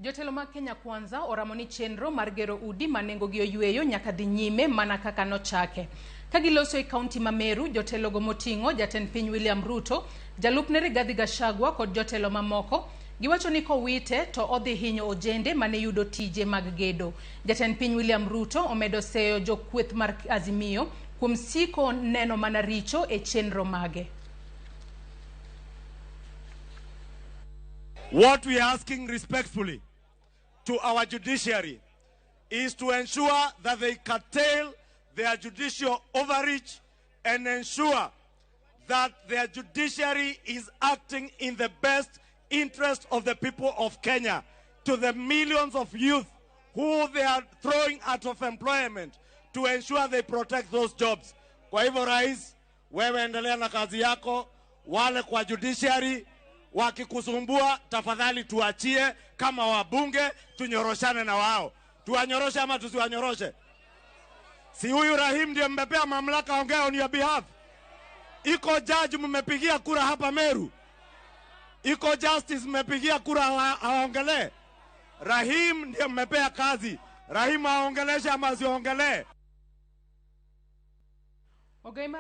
Jotelo mag Kenya Kwanza oramoni chenro mar gero udi manengo gi oyueyo nyaka dhi nyime mana kaka nochake. Kagiloso e kaunti ma Meru, jotelo go moting'o jatend piny William Ruto, jalupne Rigathi Gachagua kod jotelo mamoko giwacho ni kowite to odhi hinyo ojende mane yudo tije mag gedo. Jatend piny William Ruto omedo seyo jokweth mar Azimio kuom siko neno mana richo e chenro mage. What we are asking respectfully to our judiciary is to ensure that they curtail their judicial overreach and ensure that their judiciary is acting in the best interest of the people of Kenya, to the millions of youth who they are throwing out of employment, to ensure they protect those jobs. Kwa hivyo rais, wewe endelea na kazi yako, wale kwa judiciary wakikusumbua tafadhali tuachie, kama wabunge tunyoroshane na wao. Tuwanyoroshe ama tusiwanyoroshe? Si huyu Rahim ndiye mmepea mamlaka ongea on your behalf? Iko judge mmepigia kura hapa Meru? Iko justice mmepigia kura aongelee? Rahim ndiye mmepea kazi. Rahim aongeleshe ama asiongelee?